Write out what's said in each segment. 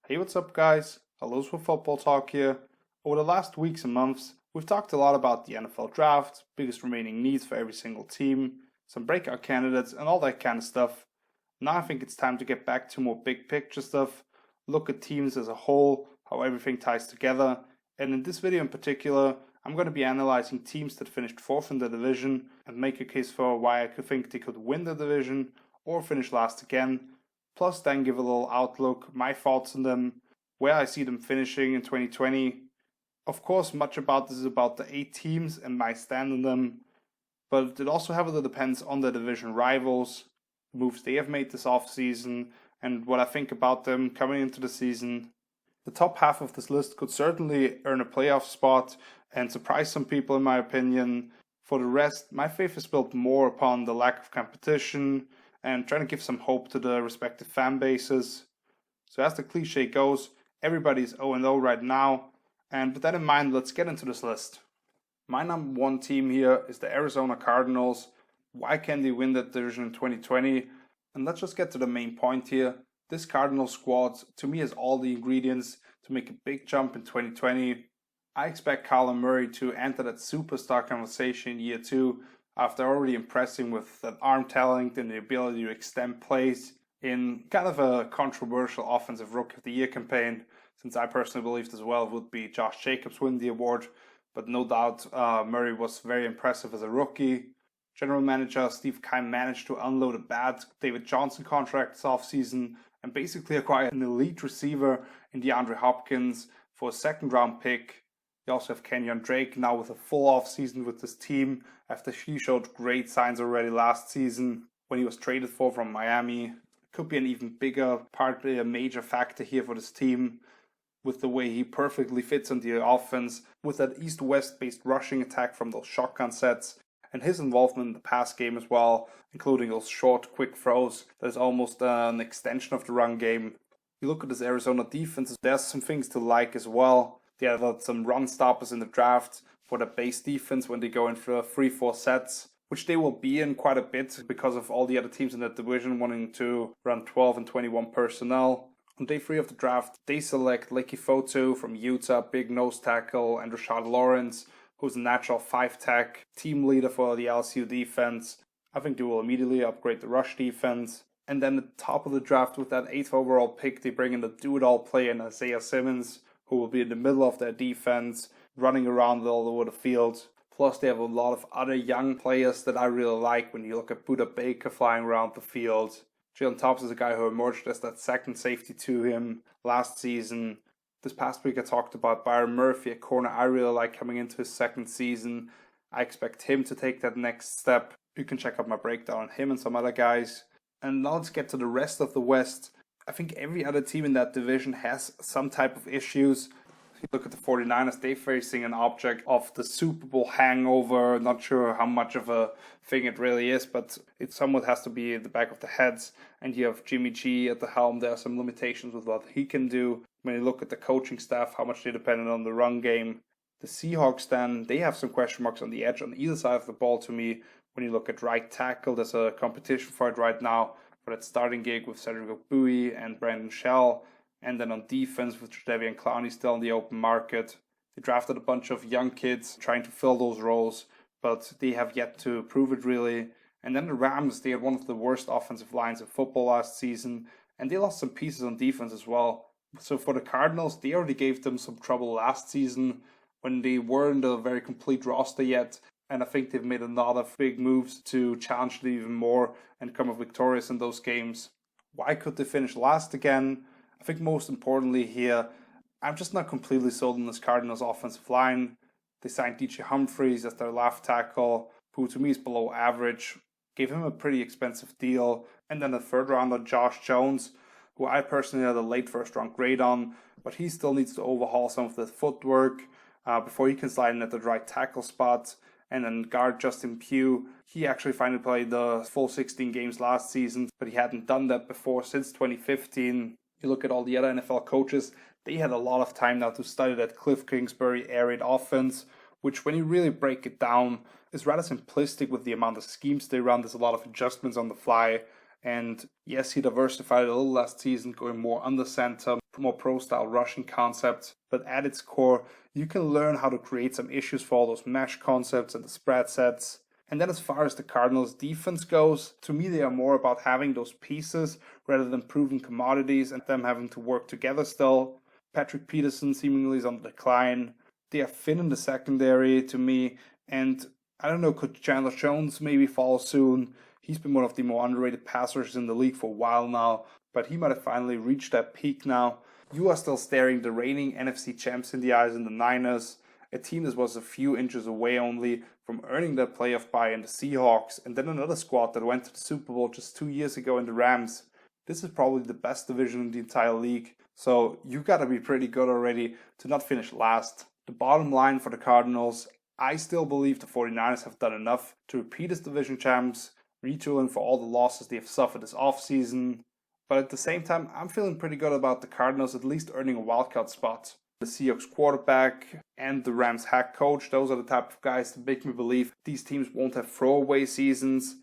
Hey, what's up, guys? Hello for Football Talk here. Over the last weeks and months, we've talked a lot about the NFL draft, biggest remaining needs for every single team, some breakout candidates, and all that kind of stuff. Now I think it's time to get back to more big picture stuff, look at teams as a whole, how everything ties together, and in this video in particular, I'm going to be analyzing teams that finished fourth in the division and make a case for why I could think they could win the division or finish last again. Plus, then give a little outlook, my thoughts on them, where I see them finishing in 2020. Of course, much about this is about the 8 teams and my stand on them, but it also heavily depends on the division rivals, the moves they have made this offseason, and what I think about them coming into the season. The top half of this list could certainly earn a playoff spot and surprise some people, in my opinion. For the rest, my faith is built more upon the lack of competition and trying to give some hope to the respective fan bases. So as the cliche goes, everybody's 0-0 right now, and with that in mind, let's get into this list. My number one team here is the Arizona Cardinals. Why can they win that division in 2020? And let's just get to the main point here. This Cardinals squad, to me, has all the ingredients to make a big jump in 2020. I expect Kyler Murray to enter that superstar conversation in year 2 after already impressing with that arm talent and the ability to extend plays in kind of a controversial offensive Rookie of the Year campaign, since I personally believed as well it would be Josh Jacobs win the award, but no doubt Murray was very impressive as a rookie. General manager Steve Keim managed to unload a bad David Johnson contract this offseason and basically acquire an elite receiver in DeAndre Hopkins for a second-round pick. You also have Kenyon Drake now with a full offseason with this team after he showed great signs already last season when he was traded from Miami. It could be an even bigger part, a major factor here for this team with the way he perfectly fits on the offense with that east-west based rushing attack from those shotgun sets and his involvement in the pass game as well, including those short, quick throws. That is almost an extension of the run game. You look at this Arizona defense, there's some things to like as well. They have some run stoppers in the draft for the base defense when they go in for 3-4 sets, which they will be in quite a bit because of all the other teams in that division wanting to run 12 and 21 personnel. On day 3 of the draft, they select Leki Fotu from Utah, big nose tackle, and Rashad Lawrence, who's a natural 5-tech team leader for the LSU defense. I think they will immediately upgrade the rush defense. And then at the top of the draft with that 8th overall pick, they bring in the do-it-all player in Isaiah Simmons, who will be in the middle of their defense, running around all over the field. Plus, they have a lot of other young players that I really like when you look at Buda Baker flying around the field. Jalen Thompson is a guy who emerged as that second safety to him last season. This past week I talked about Byron Murphy, a corner I really like coming into his second season. I expect him to take that next step. You can check out my breakdown on him and some other guys. And now let's get to the rest of the West. I think every other team in that division has some type of issues. If you look at the 49ers, they're facing an object of the Super Bowl hangover. Not sure how much of a thing it really is, but it somewhat has to be in the back of the heads. And you have Jimmy G at the helm. There are some limitations with what he can do. When you look at the coaching staff, how much they depended on the run game. The Seahawks then, they have some question marks on the edge on either side of the ball to me. When you look at right tackle, there's a competition for it right now for that starting gig with Cedric Bowie and Brandon Shell. And then on defense with Jadeveon Clowney still in the open market. They drafted a bunch of young kids trying to fill those roles, but they have yet to prove it really. And then the Rams, they had one of the worst offensive lines in football last season, and they lost some pieces on defense as well. So for the Cardinals, they already gave them some trouble last season when they weren't a very complete roster yet. And I think they've made a lot of big moves to challenge them even more and come up victorious in those games. Why could they finish last again? I think most importantly here, I'm just not completely sold on this Cardinals offensive line. They signed DJ Humphries as their left tackle, who to me is below average. Gave him a pretty expensive deal. And then the third rounder, Josh Jones, who I personally had a late first round grade on, but he still needs to overhaul some of the footwork before he can slide in at the right tackle spot. And then guard Justin Pugh, he actually finally played the full 16 games last season, but he hadn't done that before since 2015. You look at all the other NFL coaches, they had a lot of time now to study that Cliff Kingsbury air raid offense, which when you really break it down is rather simplistic with the amount of schemes they run. There's a lot of adjustments on the fly, And yes, he diversified a little last season, going more under center, more pro-style rushing concepts. But at its core, you can learn how to create some issues for all those mesh concepts and the spread sets. And then as far as the Cardinals defense goes, to me they are more about having those pieces rather than proven commodities and them having to work together still. Patrick Peterson seemingly is on the decline. They are thin in the secondary to me. And I don't know, could Chandler Jones maybe fall soon? He's been one of the more underrated passers in the league for a while now, but he might have finally reached that peak now. You are still staring the reigning NFC champs in the eyes in the Niners, a team that was a few inches away only from earning their playoff bye in the Seahawks, and then another squad that went to the Super Bowl just 2 years ago in the Rams. This is probably the best division in the entire league, so you gotta be pretty good already to not finish last. The bottom line for the Cardinals, I still believe the 49ers have done enough to repeat as division champs, retooling for all the losses they have suffered this offseason. But at the same time, I'm feeling pretty good about the Cardinals at least earning a wildcard spot. The Seahawks quarterback and the Rams head coach, those are the type of guys that make me believe these teams won't have throwaway seasons.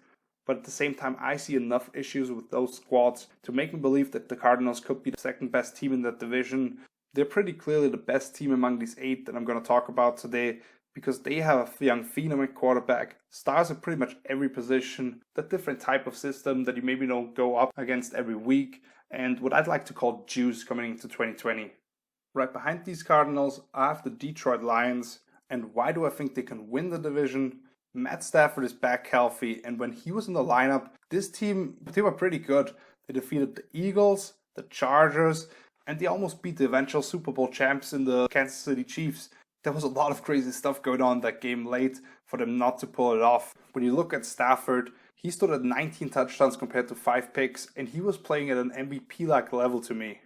But at the same time, I see enough issues with those squads to make me believe that the Cardinals could be the second best team in that division. They're pretty clearly the best team among these 8 that I'm going to talk about today, because they have a young phenom at quarterback, stars at pretty much every position, that different type of system that you maybe don't go up against every week, and what I'd like to call juice coming into 2020. Right behind these Cardinals, I have the Detroit Lions, and why do I think they can win the division? Matt Stafford is back healthy, and when he was in the lineup, this team, they were pretty good. They defeated the Eagles, the Chargers, and they almost beat the eventual Super Bowl champs in the Kansas City Chiefs. There was a lot of crazy stuff going on that game late for them not to pull it off. When you look at Stafford, he stood at 19 touchdowns compared to 5 picks, and he was playing at an MVP-like level to me.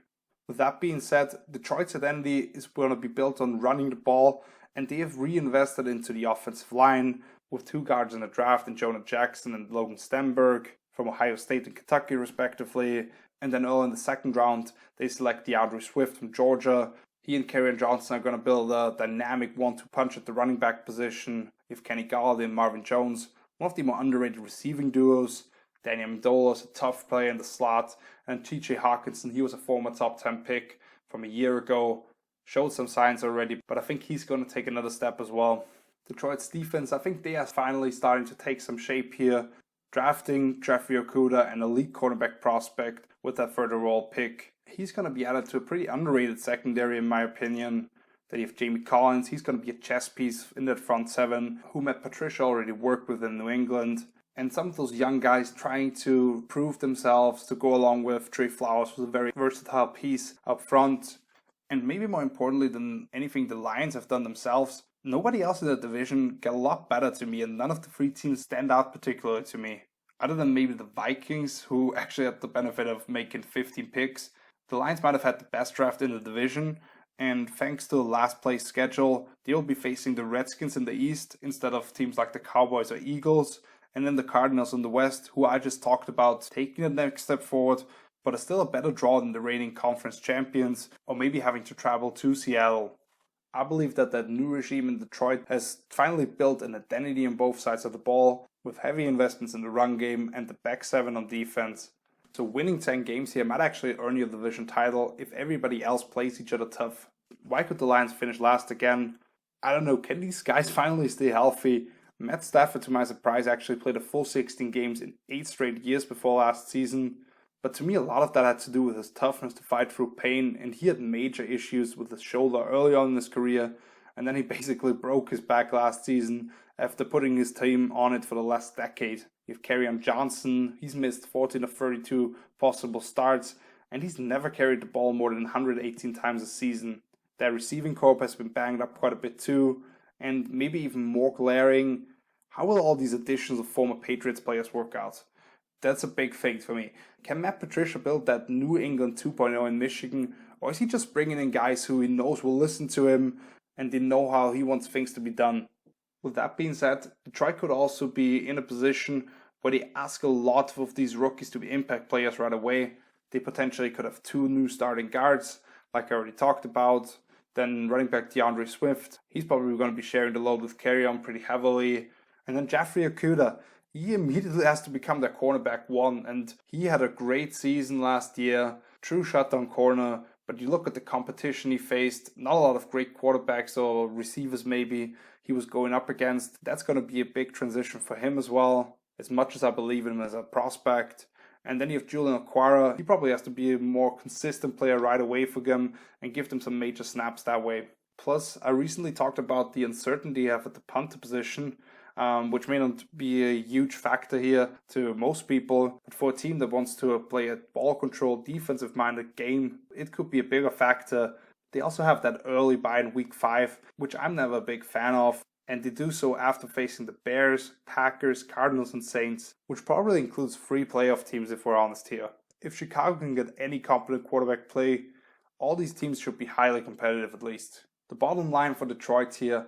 With that being said, Detroit's identity is going to be built on running the ball, and they have reinvested into the offensive line with 2 guards in the draft in Jonah Jackson and Logan Stenberg from Ohio State and Kentucky respectively. And then early in the second round, they select DeAndre Swift from Georgia. He and Kerryon Johnson are going to build a dynamic 1-2 punch at the running back position. You have Kenny Galladay and Marvin Jones, one of the more underrated receiving duos. Danny Amendola is a tough player in the slot. And TJ Hawkinson, he was a former top 10 pick from a year ago. Showed some signs already, but I think he's going to take another step as well. Detroit's defense, I think they are finally starting to take some shape here. Drafting Jeffrey Okudah, an elite cornerback prospect with that third overall pick. He's going to be added to a pretty underrated secondary in my opinion. Then you have Jamie Collins, he's going to be a chess piece in that front 7, who Matt Patricia already worked with in New England. And some of those young guys trying to prove themselves to go along with Trey Flowers was a very versatile piece up front. And maybe more importantly than anything the Lions have done themselves, nobody else in the division got a lot better to me, and none of the 3 teams stand out particularly to me. Other than maybe the Vikings, who actually had the benefit of making 15 picks, the Lions might have had the best draft in the division, and thanks to the last place schedule, they will be facing the Redskins in the East instead of teams like the Cowboys or Eagles, and then the Cardinals in the West, who I just talked about taking the next step forward, but are still a better draw than the reigning conference champions, or maybe having to travel to Seattle. I believe that new regime in Detroit has finally built an identity on both sides of the ball, with heavy investments in the run game and the back 7 on defense. So winning 10 games here might actually earn you the division title if everybody else plays each other tough. Why could the Lions finish last again? I don't know, can these guys finally stay healthy? Matt Stafford, to my surprise, actually played a full 16 games in 8 straight years before last season. But to me, a lot of that had to do with his toughness to fight through pain, and he had major issues with his shoulder early on in his career, and then he basically broke his back last season after putting his team on it for the last decade. You have Kerryon Johnson, he's missed 14 of 32 possible starts, and he's never carried the ball more than 118 times a season. Their receiving corps has been banged up quite a bit too, and maybe even more glaring, how will all these additions of former Patriots players work out? That's a big thing for me. Can Matt Patricia build that New England 2.0 in Michigan, or is he just bringing in guys who he knows will listen to him and they know how he wants things to be done? With that being said, Detroit could also be in a position where they ask a lot of these rookies to be impact players right away. They potentially could have 2 new starting guards, like I already talked about. Then running back DeAndre Swift, he's probably going to be sharing the load with Kerryon pretty heavily. And then Jeffrey Okudah, he immediately has to become their cornerback one, and he had a great season last year, true shutdown corner. But you look at the competition he faced, not a lot of great quarterbacks or receivers maybe he was going up against. That's going to be a big transition for him as well, as much as I believe in him as a prospect. And then you have Julian Okwara. He probably has to be a more consistent player right away for them and give them some major snaps that way. Plus, I recently talked about the uncertainty you have at the punter position, which may not be a huge factor here to most people, but for a team that wants to play a ball-controlled, defensive-minded game, it could be a bigger factor. They also have that early bye in Week 5, which I'm never a big fan of, and they do so after facing the Bears, Packers, Cardinals, and Saints, which probably includes 3 playoff teams if we're honest here. If Chicago can get any competent quarterback play, all these teams should be highly competitive at least. The bottom line for Detroit here,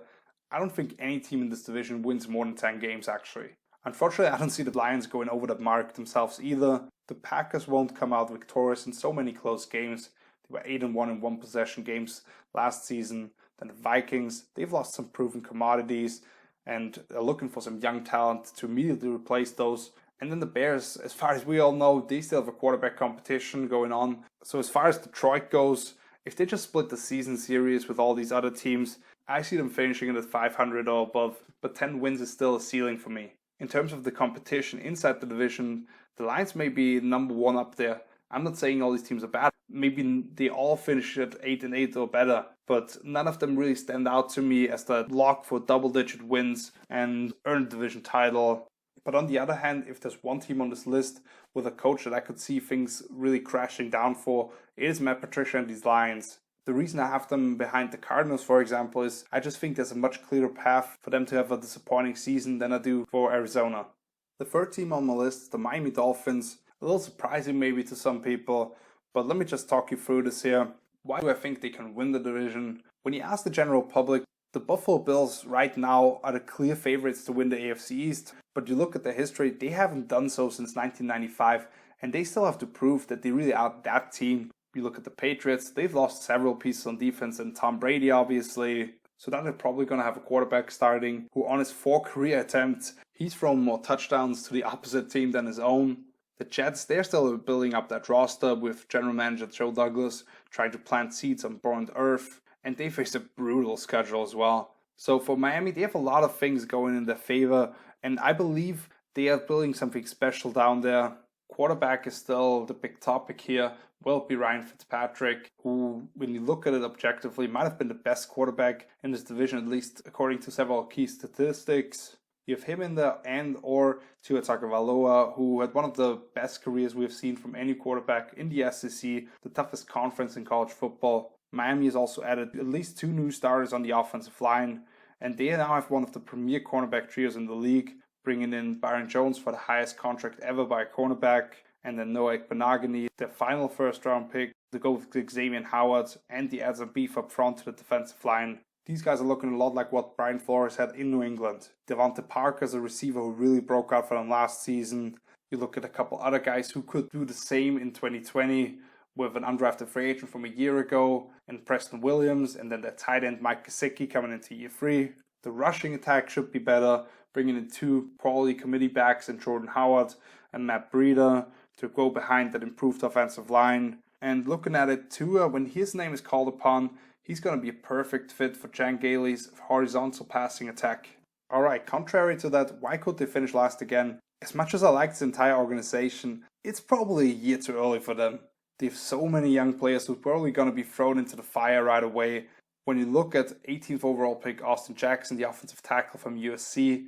I don't think any team in this division wins more than 10 games actually. Unfortunately, I don't see the Lions going over that mark themselves either. The Packers won't come out victorious in so many close games. They were 8-1 in one possession games last season. Then the Vikings, they've lost some proven commodities and are looking for some young talent to immediately replace those. And then the Bears, as far as we all know, they still have a quarterback competition going on. So as far as Detroit goes, if they just split the season series with all these other teams, I see them finishing at 500 or above, but 10 wins is still a ceiling for me. In terms of the competition inside the division, the Lions may be number 1 up there. I'm not saying all these teams are bad. Maybe they all finish at 8-8 or better, but none of them really stand out to me as the lock for double-digit wins and earn the division title. But on the other hand, if there's one team on this list with a coach that I could see things really crashing down for, it is Matt Patricia and these Lions. The reason I have them behind the Cardinals, for example, is I just think there's a much clearer path for them to have a disappointing season than I do for Arizona. The third team on my list is the Miami Dolphins. A little surprising maybe to some people, but let me just talk you through this here. Why do I think they can win the division? When you ask the general public, the Buffalo Bills right now are the clear favorites to win the AFC East, but you look at their history, they haven't done so since 1995, and they still have to prove that they really are that team. You look at the Patriots, they've lost several pieces on defense, and Tom Brady obviously, so that they're probably going to have a quarterback starting who on his 4 career attempts, he's thrown more touchdowns to the opposite team than his own. The Jets, they're still building up that roster with general manager Joe Douglas trying to plant seeds on burned earth, and they face a brutal schedule as well. So for Miami, they have a lot of things going in their favor, and I believe they are building something special down there. Quarterback is still the big topic here. Will it be Ryan Fitzpatrick, who, when you look at it objectively, might have been the best quarterback in this division, at least according to several key statistics. You have him in there and or Tua Tagovailoa, who had one of the best careers we've seen from any quarterback in the SEC, the toughest conference in college football. Miami has also added at least 2 new starters on the offensive line, and they now have one of the premier cornerback trios in the league, bringing in Byron Jones for the highest contract ever by a cornerback, and then Noah Ekpenagany, their final first-round pick, to go with Xavier Howard, and the adds a beef up front to the defensive line. These guys are looking a lot like what Brian Flores had in New England. Devontae Parker is a receiver who really broke out for them last season. You look at a couple other guys who could do the same in 2020 with an undrafted free agent from a year ago, and Preston Williams, and then their tight end Mike Gesicki coming into year 3. The rushing attack should be better, bringing in 2 quality committee backs in Jordan Howard and Matt Breida to go behind that improved offensive line. And looking at it, Tua, when his name is called upon, he's going to be a perfect fit for Chan Gailey's horizontal passing attack. Alright, contrary to that, why could they finish last again? As much as I like this entire organization, it's probably a year too early for them. They have so many young players who are probably going to be thrown into the fire right away. When you look at 18th overall pick Austin Jackson, the offensive tackle from USC,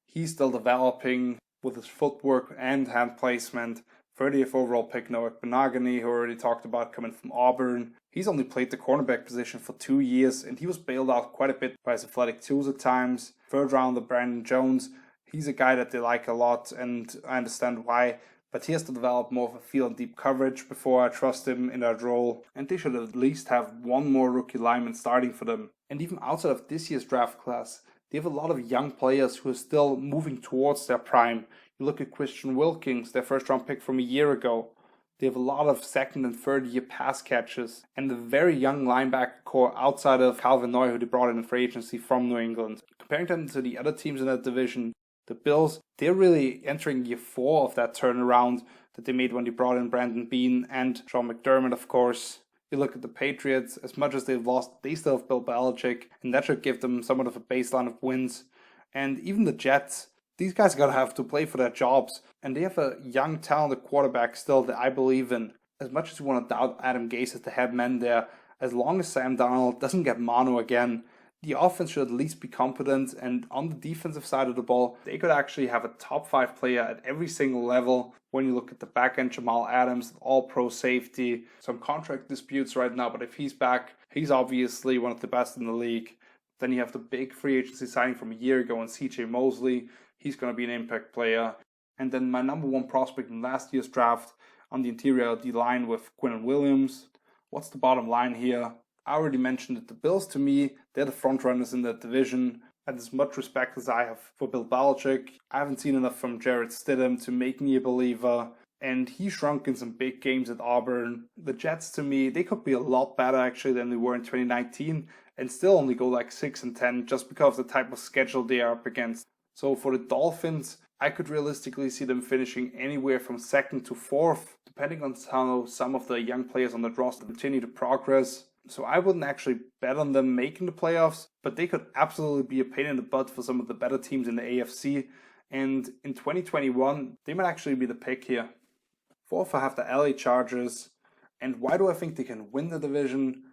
he's still developing with his footwork and hand placement. 30th overall pick Noah Ekpenagany, who already talked about, coming from Auburn. He's only played the cornerback position for 2 years, and he was bailed out quite a bit by his athletic tools at times. 3rd rounder Brandon Jones, he's a guy that they like a lot, and I understand why. But he has to develop more of a feel and deep coverage before I trust him in that role. And they should at least have 1 more rookie lineman starting for them. And even outside of this year's draft class, they have a lot of young players who are still moving towards their prime. You look at Christian Wilkins, their 1st round pick from a year ago. They have a lot of 2nd and 3rd year pass catches. And a very young linebacker core outside of Calvin Neu, who they brought in free agency from New England. Comparing them to the other teams in that division, The Bills, they're really entering year 4 of that turnaround that they made when they brought in Brandon Beane and Sean McDermott, of course. You look at the Patriots, as much as they've lost, they still have Bill Belichick, and that should give them somewhat of a baseline of wins. And even the Jets, these guys are going to have to play for their jobs, and they have a young, talented quarterback still that I believe in. As much as you want to doubt Adam Gase as the head man there, as long as Sam Darnold doesn't get mono again, the offense should at least be competent, and on the defensive side of the ball, they could actually have a top 5 player at every single level. When you look at the back end, Jamal Adams, all-pro safety, some contract disputes right now, but if he's back, he's obviously one of the best in the league. Then you have the big free agency signing from a year ago in CJ Mosley. He's going to be an impact player. And then my number 1 prospect in last year's draft on the interior D-line with Quinnen Williams. What's the bottom line here? I already mentioned it. The Bills, to me, they're the front runners in that division. And as much respect as I have for Bill Belichick, I haven't seen enough from Jarrett Stidham to make me a believer. And he shrunk in some big games at Auburn. The Jets, to me, they could be a lot better actually than they were in 2019 and still only go like 6-10 just because of the type of schedule they are up against. So for the Dolphins, I could realistically see them finishing anywhere from 2nd to 4th, depending on how some of the young players on the roster continue to progress. So I wouldn't actually bet on them making the playoffs, but they could absolutely be a pain in the butt for some of the better teams in the AFC. And in 2021, they might actually be the pick here. 4th, I have the LA Chargers. And why do I think they can win the division?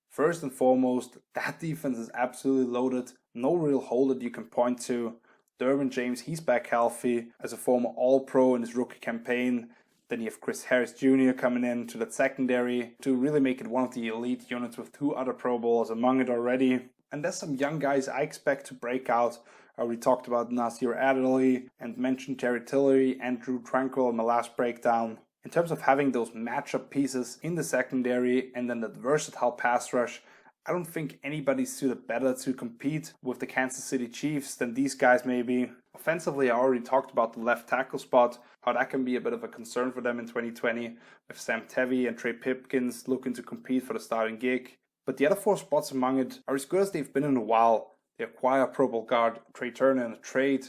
First and foremost, that defense is absolutely loaded. No real hole that you can point to. Derwin James, he's back healthy as a former All-Pro in his rookie campaign. Then you have Chris Harris Jr. coming in to that secondary to really make it one of the elite units with 2 other Pro Bowlers among it already. And there's some young guys I expect to break out. I already talked about Nasir Adderley and mentioned Terry Tillery and Drew Tranquil in my last breakdown. In terms of having those matchup pieces in the secondary and then that versatile pass rush, I don't think anybody's suited better to compete with the Kansas City Chiefs than these guys maybe. Offensively, I already talked about the left tackle spot, how that can be a bit of a concern for them in 2020, with Sam Tevy and Trey Pipkins looking to compete for the starting gig. But the other 4 spots among it are as good as they've been in a while. They acquire Pro Bowl guard Trey Turner in a trade.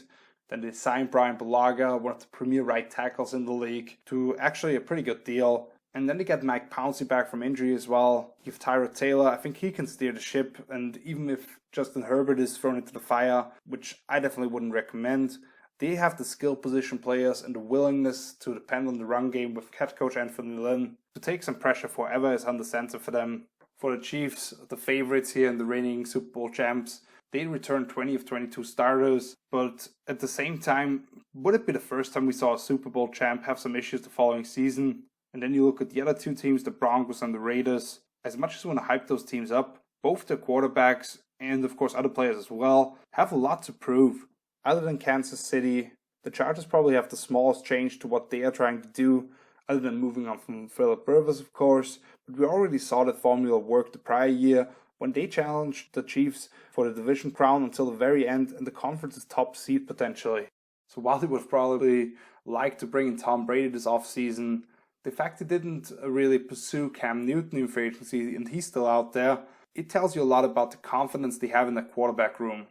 Then they sign Brian Bulaga, one of the premier right tackles in the league, to actually a pretty good deal. And then they get Mike Pouncey back from injury as well. You have Tyrod Taylor. I think he can steer the ship. And even if Justin Herbert is thrown into the fire, which I definitely wouldn't recommend, they have the skill position players and the willingness to depend on the run game with head coach Anthony Lynn to take some pressure forever is under center for them. For the Chiefs, the favorites here and the reigning Super Bowl champs, they returned 20 of 22 starters. But at the same time, would it be the first time we saw a Super Bowl champ have some issues the following season? And then you look at the other 2 teams, the Broncos and the Raiders. As much as you want to hype those teams up, both their quarterbacks and of course other players as well have a lot to prove. Other than Kansas City, the Chargers probably have the smallest change to what they are trying to do, other than moving on from Phillip Rivers of course. But we already saw that formula work the prior year when they challenged the Chiefs for the division crown until the very end and the conference's top seed potentially. So while they would probably like to bring in Tom Brady this offseason, the fact they didn't really pursue Cam Newton in free agency and he's still out there, it tells you a lot about the confidence they have in the quarterback room.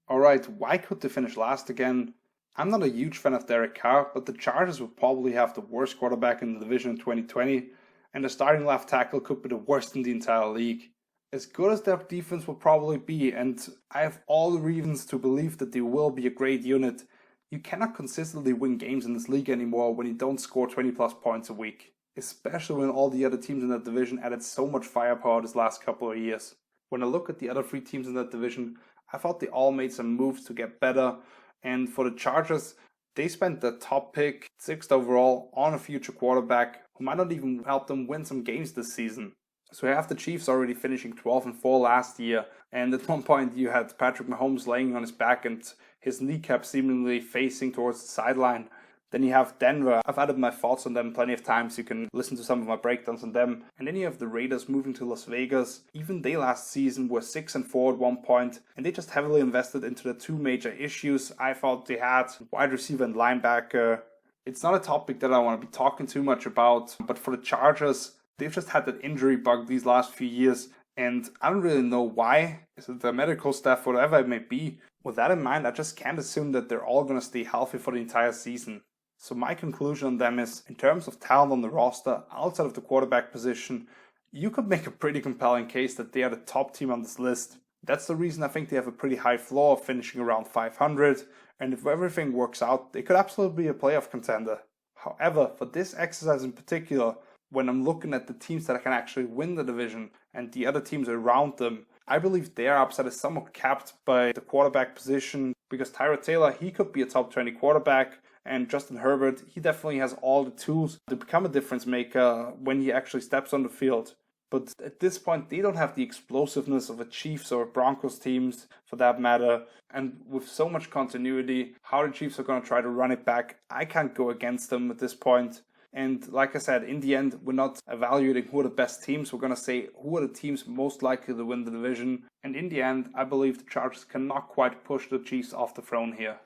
Alright, why could they finish last again? I'm not a huge fan of Derek Carr, but the Chargers would probably have the worst quarterback in the division in 2020, and the starting left tackle could be the worst in the entire league. As good as their defense will probably be, and I have all the reasons to believe that they will be a great unit, you cannot consistently win games in this league anymore when you don't score 20 plus points a week. Especially when all the other teams in that division added so much firepower this last couple of years. When I look at the other 3 teams in that division, I thought they all made some moves to get better. And for the Chargers, they spent the top pick, 6th overall, on a future quarterback who might not even help them win some games this season. So you have the Chiefs already finishing 12-4 last year, and at one point you had Patrick Mahomes laying on his back and his kneecap seemingly facing towards the sideline. Then you have Denver. I've added my thoughts on them plenty of times. You can listen to some of my breakdowns on them. And then you have the Raiders moving to Las Vegas. Even they last season were 6-4 at one point, and they just heavily invested into the 2 major issues I thought they had, wide receiver and linebacker. It's not a topic that I want to be talking too much about, but for the Chargers, they've just had that injury bug these last few years. And I don't really know why. Is it the medical staff, whatever it may be? With that in mind, I just can't assume that they're all going to stay healthy for the entire season. So my conclusion on them is, in terms of talent on the roster, outside of the quarterback position, you could make a pretty compelling case that they are the top team on this list. That's the reason I think they have a pretty high floor of finishing around 500, and if everything works out, they could absolutely be a playoff contender. However, for this exercise in particular, when I'm looking at the teams that can actually win the division and the other teams around them, I believe their upside is somewhat capped by the quarterback position, because Tyrod Taylor, he could be a top 20 quarterback, and Justin Herbert, he definitely has all the tools to become a difference maker when he actually steps on the field. But at this point, they don't have the explosiveness of a Chiefs or Broncos teams, for that matter. And with so much continuity, how the Chiefs are going to try to run it back, I can't go against them at this point. And like I said, in the end, we're not evaluating who are the best teams. We're going to say who are the teams most likely to win the division. And in the end, I believe the Chargers cannot quite push the Chiefs off the throne here.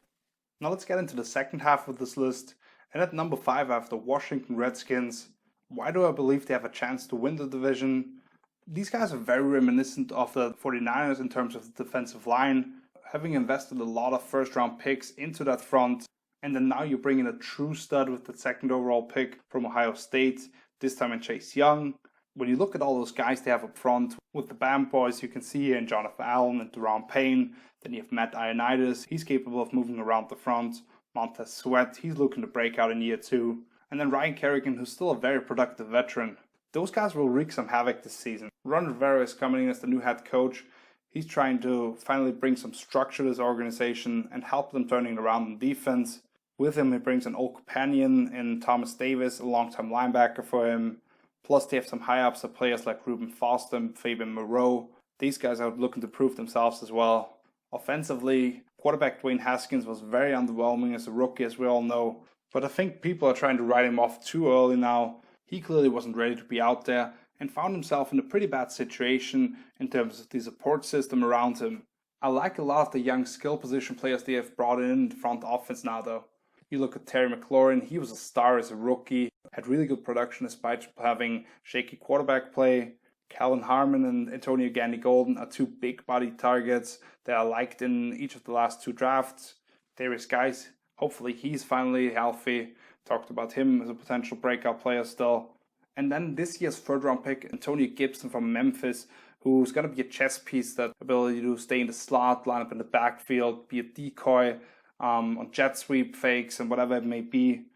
Now let's get into the second half of this list. And at number 5, I have the Washington Redskins. Why do I believe they have a chance to win the division? These guys are very reminiscent of the 49ers in terms of the defensive line, having invested a lot of first-round picks into that front, and then now you bring in a true stud with the second overall pick from Ohio State, this time in Chase Young. When you look at all those guys they have up front, with the Bam boys you can see here in Jonathan Allen and Deron Payne, then you have Matt Ioannidis, he's capable of moving around the front, Montez Sweat, he's looking to break out in year 2, and then Ryan Kerrigan, who's still a very productive veteran. Those guys will wreak some havoc this season. Ron Rivera is coming in as the new head coach. He's trying to finally bring some structure to this organization and help them turning around on defense. With him, he brings an old companion in Thomas Davis, a longtime linebacker for him. Plus, they have some high upside players like Reuben Foster and Fabian Moreau. These guys are looking to prove themselves as well. Offensively, quarterback Dwayne Haskins was very underwhelming as a rookie, as we all know. But I think people are trying to write him off too early now. He clearly wasn't ready to be out there and found himself in a pretty bad situation in terms of the support system around him. I like a lot of the young skill position players they have brought in the front offense now though. You look at Terry McLaurin, he was a star as a rookie, had really good production despite having shaky quarterback play. Calvin Harmon and Antonio Gandy-Golden are two big body targets that I liked in each of the last 2 drafts. Darius Guice, hopefully he's finally healthy. Talked about him as a potential breakout player still. And then this year's third round pick, Antonio Gibson from Memphis, who's going to be a chess piece, that ability to stay in the slot, line up in the backfield, be a decoy on jet sweep fakes and whatever it may be.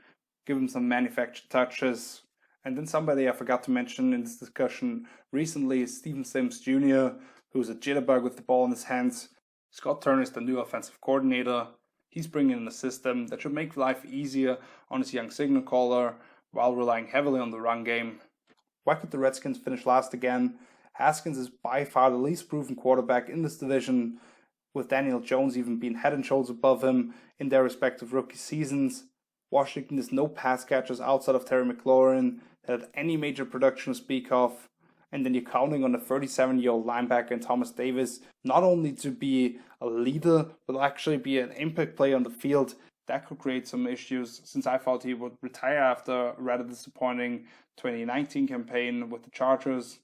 Give him some manufactured touches. And then somebody I forgot to mention in this discussion recently is Steven Sims Jr., who's a jitterbug with the ball in his hands. Scott Turner is the new offensive coordinator. He's bringing in a system that should make life easier on his young signal caller while relying heavily on the run game. Why could the Redskins finish last again? Haskins is by far the least proven quarterback in this division, with Daniel Jones even being head and shoulders above him in their respective rookie seasons. Washington has no pass catchers outside of Terry McLaurin that had any major production to speak of. And then you're counting on a 37-year-old linebacker in Thomas Davis, not only to be a leader, but actually be an impact player on the field. That could create some issues, since I thought he would retire after a rather disappointing 2019 campaign with the Chargers.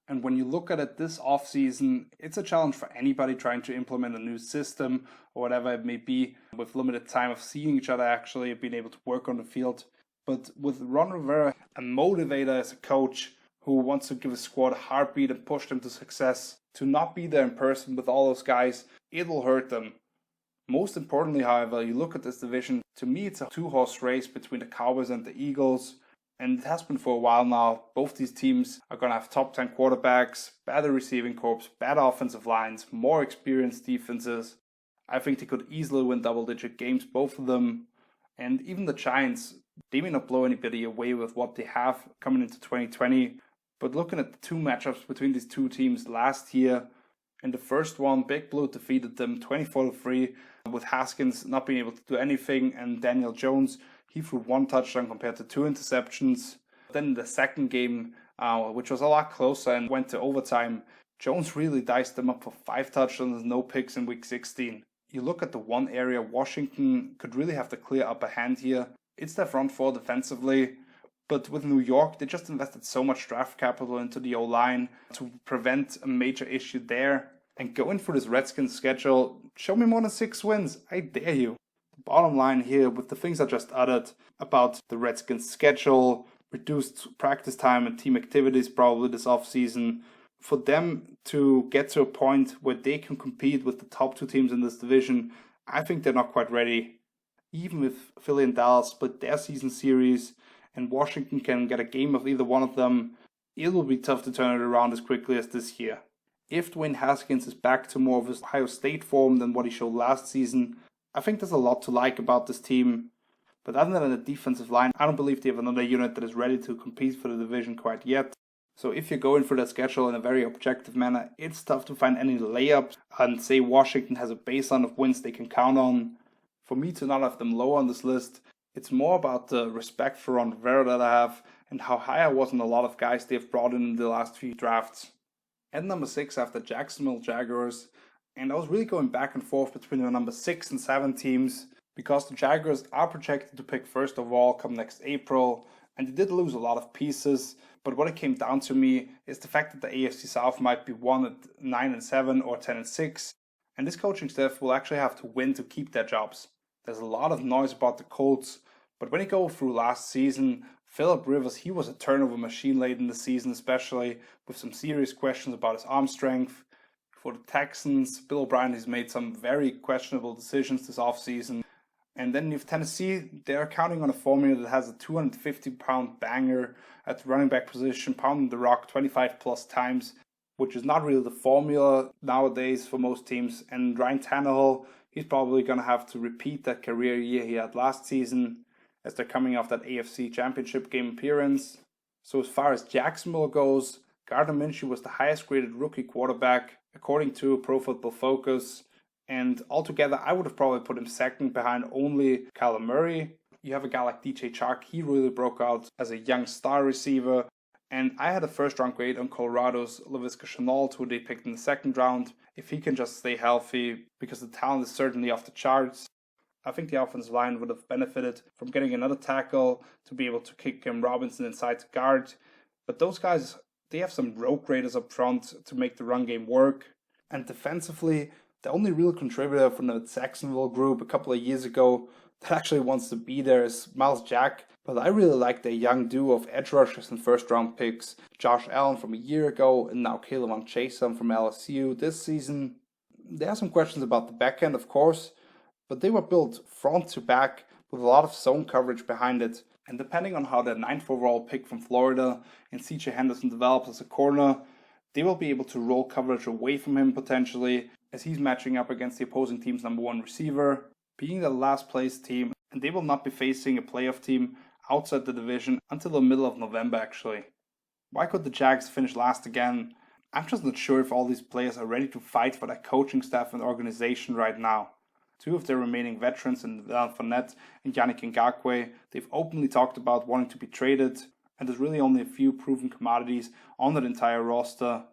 And when you look at it this offseason, it's a challenge for anybody trying to implement a new system or whatever it may be, with limited time of seeing each other actually, being able to work on the field. But with Ron Rivera, a motivator as a coach, who wants to give a squad a heartbeat and push them to success, to not be there in person with all those guys, it will hurt them. Most importantly, however, you look at this division, to me it's a 2-horse race between the Cowboys and the Eagles, and it has been for a while now. Both these teams are going to have top 10 quarterbacks, better receiving corps, better offensive lines, more experienced defenses. I think they could easily win double-digit games, both of them. And even the Giants, they may not blow anybody away with what they have coming into 2020, but looking at the 2 matchups between these 2 teams last year, in the first one, Big Blue defeated them 24-3, with Haskins not being able to do anything, and Daniel Jones, he threw 1 touchdown compared to 2 interceptions. Then in the second game, which was a lot closer and went to overtime, Jones really diced them up for 5 touchdowns and no picks in week 16. You look at the one area Washington could really have the clear upper hand here. It's their front 4 defensively. But with New York, they just invested so much draft capital into the O-line to prevent a major issue there. And going for this Redskins schedule, show me more than 6 wins. I dare you. The bottom line here, with the things I just uttered about the Redskins schedule, reduced practice time and team activities probably this offseason, for them to get to a point where they can compete with the top 2 teams in this division, I think they're not quite ready. Even if Philly and Dallas split their season series and Washington can get a game of either one of them, it will be tough to turn it around as quickly as this year. If Dwayne Haskins is back to more of his Ohio State form than what he showed last season, I think there's a lot to like about this team. But other than the defensive line, I don't believe they have another unit that is ready to compete for the division quite yet. So if you're going for the schedule in a very objective manner, it's tough to find any layups and say Washington has a baseline of wins they can count on. For me to not have them low on this list, it's more about the respect for Ron Rivera that I have and how high I was on a lot of guys they've brought in the last few drafts. At number 6, I have the Jacksonville Jaguars, and I was really going back and forth between the number 6 and 7 teams because the Jaguars are projected to pick first overall come next April, and they did lose a lot of pieces. But what it came down to me is the fact that the AFC South might be won at 9-7 or 10-6, and this coaching staff will actually have to win to keep their jobs. There's a lot of noise about the Colts, but when you go through last season, Phillip Rivers, he was a turnover machine late in the season, especially with some serious questions about his arm strength. For the Texans, Bill O'Brien has made some very questionable decisions this offseason. And then you have Tennessee, they're counting on a formula that has a 250-pound banger at the running back position, pounding the rock 25 plus times, which is not really the formula nowadays for most teams. And Ryan Tannehill, he's probably going to have to repeat that career year he had last season as they're coming off that AFC Championship game appearance. So as far as Jacksonville goes, Gardner Minshew was the highest graded rookie quarterback according to Pro Football Focus. And altogether, I would have probably put him second behind only Kyler Murray. You have a guy like DJ Chark, he really broke out as a young star receiver. And I had a first round grade on Colorado's Laviska Shenault, who they picked in the second round. If he can just stay healthy, because the talent is certainly off the charts. I think the offensive line would have benefited from getting another tackle to be able to kick Kim Robinson inside to guard. But those guys, they have some rogue graders up front to make the run game work. And defensively, the only real contributor from the Jacksonville group a couple of years ago that actually wants to be there is Miles Jack. But I really like their young duo of edge rushers and first round picks. Josh Allen from a year ago and now K'Lavon Chaisson from LSU this season. There are some questions about the back end, of course, but they were built front to back with a lot of zone coverage behind it. And depending on how the 9th overall pick from Florida and CJ Henderson develops as a corner, they will be able to roll coverage away from him potentially, as he's matching up against the opposing team's number 1 receiver, being the last place team, and they will not be facing a playoff team outside the division until the middle of November actually. Why could the Jags finish last again? I'm just not sure if all these players are ready to fight for their coaching staff and organization right now. 2 of their remaining veterans in Leonard Fournette and Yannick Ngakoue, they've openly talked about wanting to be traded, and there's really only a few proven commodities on that entire roster.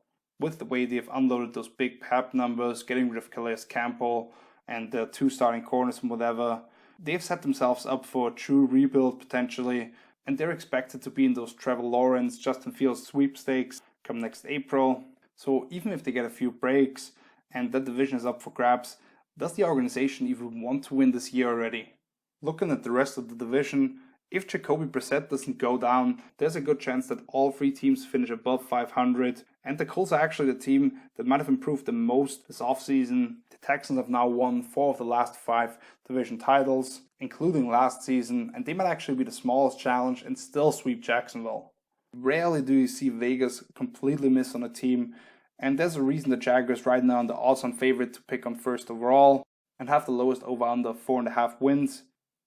With the way they've unloaded those big PAP numbers, getting rid of Calais Campbell and the 2 starting corners and whatever, they've set themselves up for a true rebuild potentially, and they're expected to be in those Trevor Lawrence, Justin Fields sweepstakes come next April. So even if they get a few breaks and that division is up for grabs, does the organization even want to win this year already? Looking at the rest of the division, if Jacoby Brissett doesn't go down, there's a good chance that all 3 teams finish above 500, and the Colts are actually the team that might have improved the most this offseason. The Texans have now won 4 of the last 5 division titles, including last season, and they might actually be the smallest challenge and still sweep Jacksonville. Rarely do you see Vegas completely miss on a team, and there's a reason the Jaguars right now are the odds-on favorite to pick on first overall and have the lowest over-under of 4.5 wins.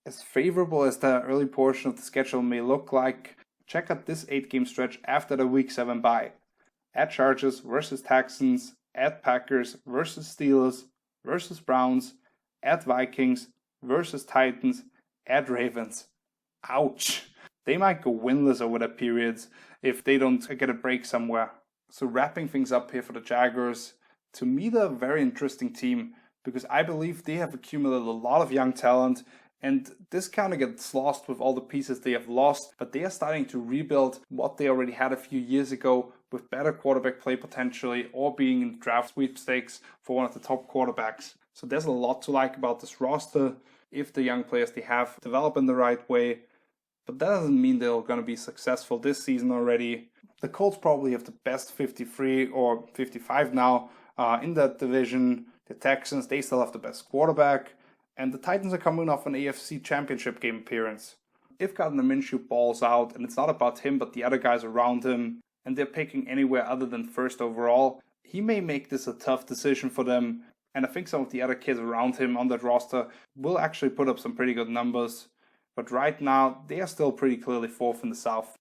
As favorable as the early portion of the schedule may look like, check out this 8-game stretch after the Week 7 bye. At Chargers versus Texans, at Packers versus Steelers versus Browns, at Vikings versus Titans, at Ravens. Ouch! They might go winless over that period if they don't get a break somewhere. So wrapping things up here for the Jaguars, to me they're a very interesting team because I believe they have accumulated a lot of young talent And this kind of gets lost with all the pieces they have lost, but they are starting to rebuild what they already had a few years ago with better quarterback play potentially, or being in draft sweepstakes for one of the top quarterbacks. So there's a lot to like about this roster if the young players they have develop in the right way. But that doesn't mean they're going to be successful this season already. The Colts probably have the best 53 or 55 now in that division. The Texans, they still have the best quarterback. And the Titans are coming off an AFC Championship game appearance. If Gardner Minshew balls out, and it's not about him but the other guys around him, and they're picking anywhere other than first overall, he may make this a tough decision for them. And I think some of the other kids around him on that roster will actually put up some pretty good numbers. But right now, they are still pretty clearly fourth in the South.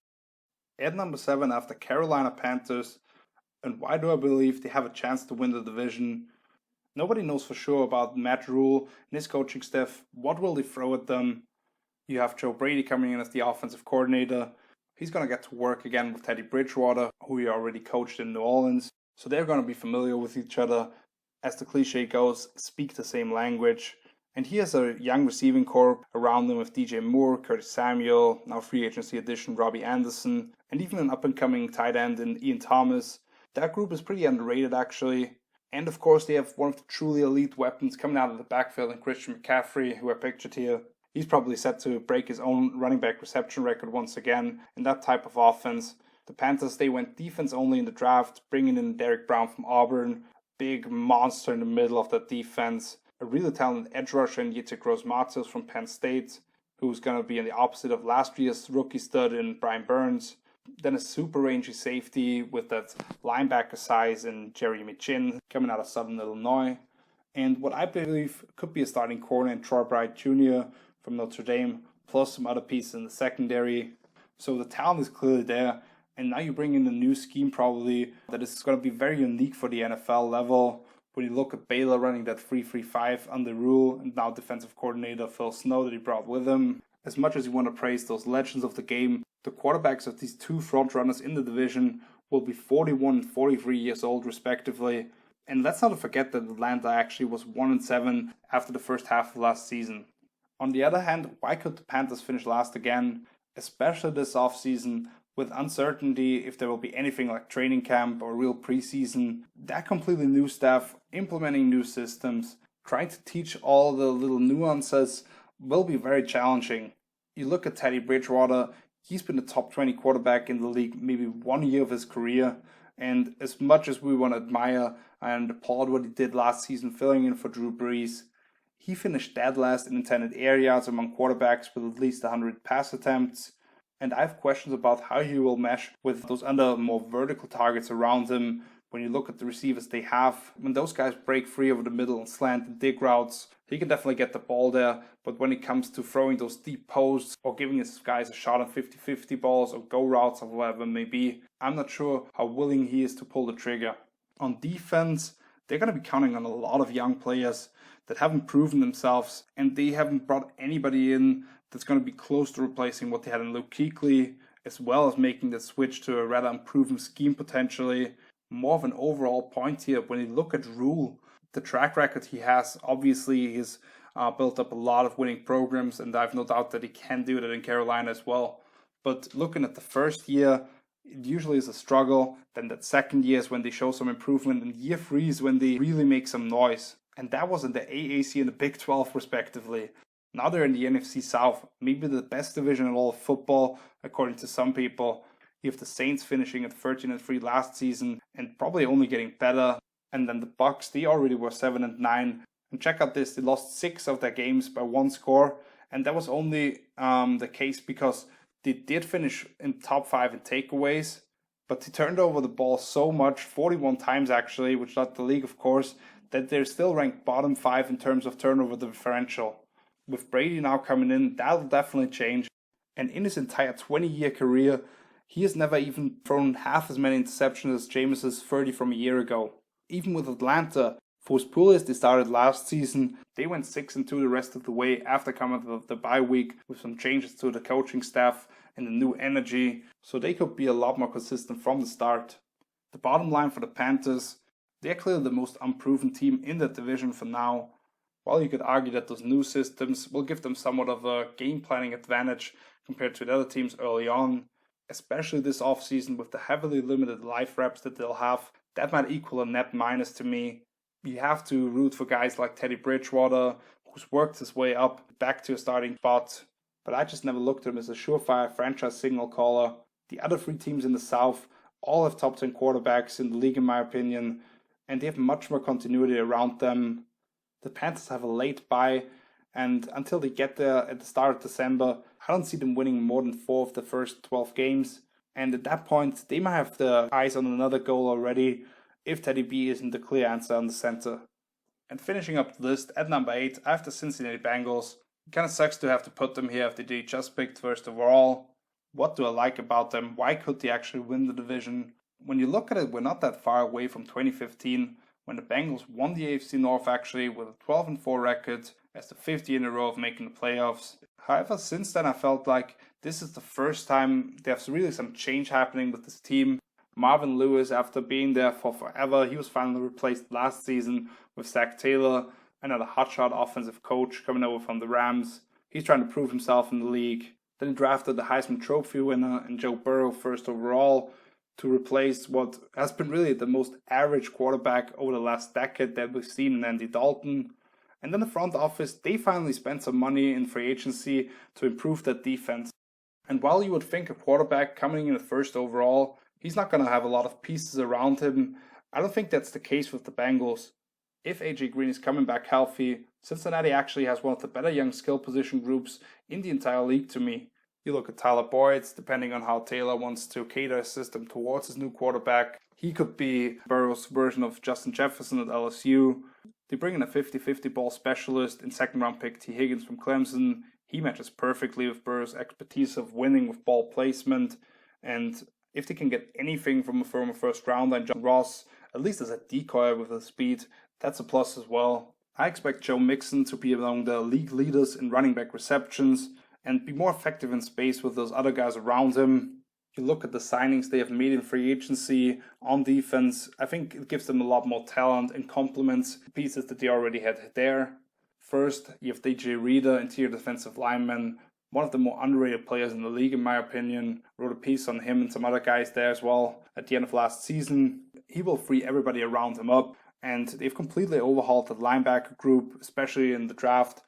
At number 7, after Carolina Panthers. And why do I believe they have a chance to win the division? Nobody knows for sure about Matt Rule and his coaching staff. What will they throw at them? You have Joe Brady coming in as the offensive coordinator. He's going to get to work again with Teddy Bridgewater, who he already coached in New Orleans. So they're going to be familiar with each other. As the cliche goes, speak the same language. And he has a young receiving corps around him with DJ Moore, Curtis Samuel, now free agency addition Robbie Anderson, and even an up-and-coming tight end in Ian Thomas. That group is pretty underrated actually. And of course they have one of the truly elite weapons coming out of the backfield in Christian McCaffrey, who I pictured here. He's probably set to break his own running back reception record once again in that type of offense. The Panthers, they went defense only in the draft, bringing in Derek Brown from Auburn, big monster in the middle of that defense. A really talented edge rusher in Yitzhak Gross-Matos from Penn State, who's going to be on the opposite of last year's rookie stud in Brian Burns. Then a super rangy safety with that linebacker size in Jerry Michin coming out of Southern Illinois. And what I believe could be a starting corner in Troy Bright Jr. from Notre Dame, plus some other pieces in the secondary. So the talent is clearly there. And now you bring in a new scheme probably that is going to be very unique for the NFL level. When you look at Baylor running that 3-3-5 under Rule, and now defensive coordinator Phil Snow that he brought with him. As much as you want to praise those legends of the game, the quarterbacks of these two front runners in the division will be 41 and 43 years old respectively. And let's not forget that Atlanta actually was 1-7 after the first half of last season. On the other hand, why could the Panthers finish last again, especially this offseason? With uncertainty if there will be anything like training camp or real preseason, that completely new staff, implementing new systems, trying to teach all the little nuances will be very challenging. You look at Teddy Bridgewater, he's been a top 20 quarterback in the league maybe 1 year of his career, and as much as we want to admire and applaud what he did last season filling in for Drew Brees, he finished dead last in intended air yards among quarterbacks with at least 100 pass attempts. And I have questions about how he will mesh with those other more vertical targets around him. When you look at the receivers they have, when those guys break free over the middle and slant and dig routes, he can definitely get the ball there. But when it comes to throwing those deep posts or giving his guys a shot on 50-50 balls or go routes or whatever it may be, I'm not sure how willing he is to pull the trigger. On defense, they're going to be counting on a lot of young players that haven't proven themselves, and they haven't brought anybody in that's going to be close to replacing what they had in Luke Kuechly, as well as making the switch to a rather unproven scheme potentially. More of an overall point here, when you look at Rule, the track record he has, obviously he's built up a lot of winning programs, and I have no doubt that he can do that in Carolina as well. But looking at the first year, it usually is a struggle. Then that second year is when they show some improvement, and year 3 is when they really make some noise. And that was in the AAC and the Big 12 respectively. Now they're in the NFC South, maybe the best division in all of football, according to some people. You have the Saints finishing at 13-3 last season and probably only getting better. And then the Bucs, they already were 7-9. And check out this, they lost 6 of their games by 1 score. And that was only the case because they did finish in top 5 in takeaways. But they turned over the ball so much, 41 times actually, which led the league of course, that they're still ranked bottom 5 in terms of turnover differential. With Brady now coming in, that'll definitely change. And in his entire 20-year career, he has never even thrown half as many interceptions as Jameis's 30 from a year ago. Even with Atlanta, for as poorly as they started last season, they went 6-2 the rest of the way after coming out of the bye week with some changes to the coaching staff and the new energy, so they could be a lot more consistent from the start. The bottom line for the Panthers, they're clearly the most unproven team in that division for now. while you could argue that those new systems will give them somewhat of a game planning advantage compared to the other teams early on, especially this offseason with the heavily limited live reps that they'll have, that might equal a net minus to me. You have to root for guys like Teddy Bridgewater, who's worked his way up back to a starting spot, but I just never looked at him as a surefire franchise signal caller. The other three teams in the South all have top 10 quarterbacks in the league in my opinion, and they have much more continuity around them. The Panthers have a late bye, and until they get there at the start of December, I don't see them winning more than 4 of the first 12 games. And at that point, they might have their eyes on another goal already if Teddy B isn't the clear answer on the center. And finishing up the list at number 8, I have the Cincinnati Bengals. It kind of sucks to have to put them here after they just picked first overall. What do I like about them? Why could they actually win the division? When you look at it, we're not that far away from 2015, when the Bengals won the AFC North actually with a 12-4 record as the 5th year in a row of making the playoffs. However, since then I felt like this is the first time there's really some change happening with this team. Marvin Lewis, after being there for forever, he was finally replaced last season with Zach Taylor, another hotshot offensive coach coming over from the Rams. He's trying to prove himself in the league. Then he drafted the Heisman Trophy winner and Joe Burrow first overall to replace what has been really the most average quarterback over the last decade that we've seen in Andy Dalton. And then the front office, they finally spent some money in free agency to improve that defense. And while you would think a quarterback coming in the first overall, he's not going to have a lot of pieces around him, I don't think that's the case with the Bengals. If AJ Green is coming back healthy, Cincinnati actually has one of the better young skill position groups in the entire league to me. You look at Tyler Boyd, depending on how Taylor wants to cater his system towards his new quarterback. He could be Burrow's version of Justin Jefferson at LSU. They bring in a 50-50 ball specialist in second-round pick T. Higgins from Clemson. He matches perfectly with Burrow's expertise of winning with ball placement. And if they can get anything from a former first-rounder and John Ross, at least as a decoy with his speed, that's a plus as well. I expect Joe Mixon to be among the league leaders in running back receptions and be more effective in space with those other guys around him. You look at the signings they have made in free agency on defense, I think it gives them a lot more talent and complements pieces that they already had there. First, you have DJ Reader, interior defensive lineman, one of the more underrated players in the league in my opinion. Wrote a piece on him and some other guys there as well at the end of last season. He will free everybody around him up, and they've completely overhauled the linebacker group, especially in the draft,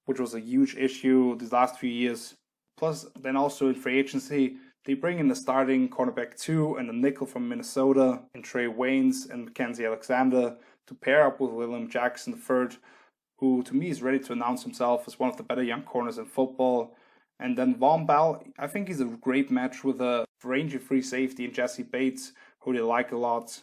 which was a huge issue these last few years. Plus, then also in free agency, they bring in the starting cornerback 2 and the nickel from Minnesota in Trey Waynes and Mackenzie Alexander to pair up with William Jackson III, who to me is ready to announce himself as one of the better young corners in football. And then Von Bell, I think he's a great match with a rangy free safety in Jesse Bates, who they like a lot.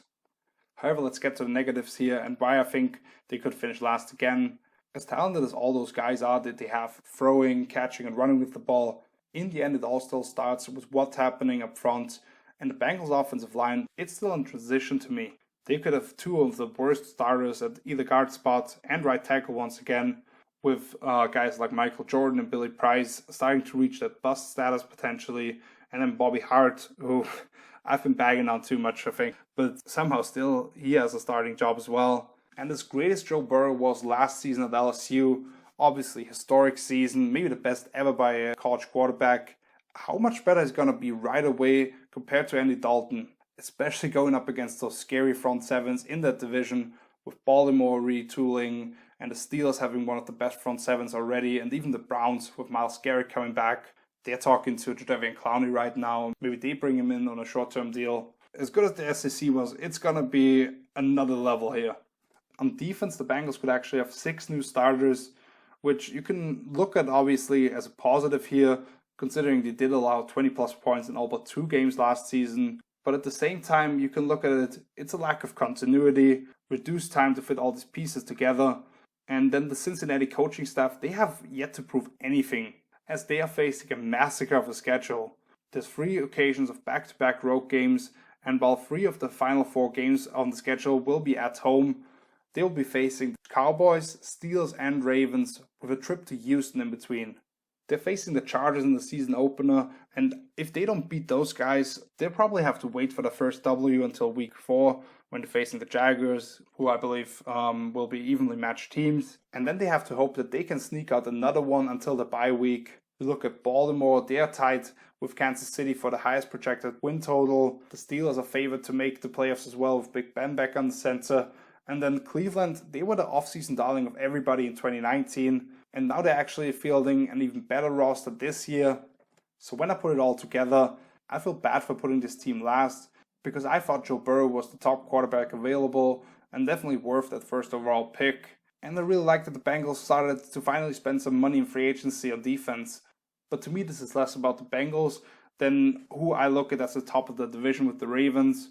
However, let's get to the negatives here and why I think they could finish last again. As talented as all those guys are that they have throwing, catching, and running with the ball, in the end it all still starts with what's happening up front. And the Bengals offensive line, it's still in transition to me. They could have 2 of the worst starters at either guard spot and right tackle once again, with guys like Michael Jordan and Billy Price starting to reach that bust status potentially, and then Bobby Hart, who I've been bagging on too much I think, but somehow still he has a starting job as well. And as great as Joe Burrow was last season at LSU, obviously historic season, maybe the best ever by a college quarterback, how much better is going to be right away compared to Andy Dalton, especially going up against those scary front sevens in that division, with Baltimore retooling and the Steelers having one of the best front sevens already, and even the Browns with Myles Garrett coming back. They're talking to Jadeveon Clowney right now. Maybe they bring him in on a short-term deal. As good as the SEC was, it's going to be another level here. On defense, the Bengals could actually have 6 new starters, which you can look at obviously as a positive here, considering they did allow 20-plus points in all but 2 games last season. But at the same time, you can look at it's a lack of continuity, reduced time to fit all these pieces together. And then the Cincinnati coaching staff, they have yet to prove anything, as they are facing a massacre of a schedule. There's 3 occasions of back-to-back road games, and while 3 of the final 4 games on the schedule will be at home, they will be facing the Cowboys, Steelers, and Ravens with a trip to Houston in between. They're facing the Chargers in the season opener, and if they don't beat those guys, they'll probably have to wait for the first W until week 4, when they're facing the Jaguars, who I believe will be evenly matched teams. And then they have to hope that they can sneak out another one until the bye week. We look at Baltimore, they're tied with Kansas City for the highest projected win total. The Steelers are favored to make the playoffs as well with Big Ben back on the center. And then Cleveland, they were the offseason darling of everybody in 2019. And now they're actually fielding an even better roster this year. So when I put it all together, I feel bad for putting this team last, because I thought Joe Burrow was the top quarterback available and definitely worth that first overall pick. And I really like that the Bengals started to finally spend some money in free agency on defense. But to me, this is less about the Bengals than who I look at as the top of the division with the Ravens,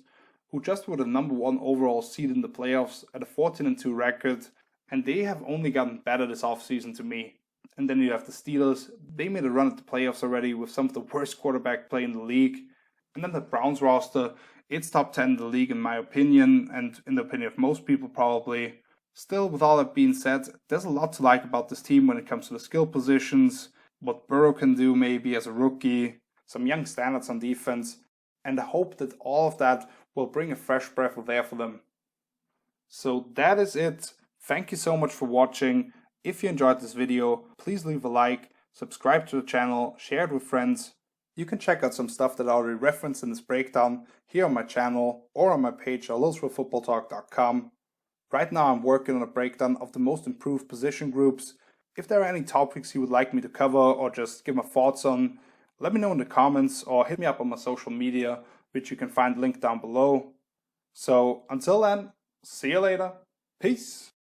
who just were the number one overall seed in the playoffs at a 14-2 record, and they have only gotten better this offseason to me. And then you have the Steelers. They made a run at the playoffs already with some of the worst quarterback play in the league. And then the Browns roster, it's top 10 in the league in my opinion, and in the opinion of most people probably. Still, with all that being said, there's a lot to like about this team when it comes to the skill positions, what Burrow can do maybe as a rookie, some young standards on defense, and I hope that all of that will bring a fresh breath of air for them. So that is it. Thank you so much for watching. If you enjoyed this video, please leave a like, subscribe to the channel, share it with friends. You can check out some stuff that I already referenced in this breakdown here on my channel or on my page allosforfootballtalk.com. Right now I'm working on a breakdown of the most improved position groups. If there are any topics you would like me to cover or just give my thoughts on, let me know in the comments or hit me up on my social media, which you can find linked down below. So until then, see you later. Peace.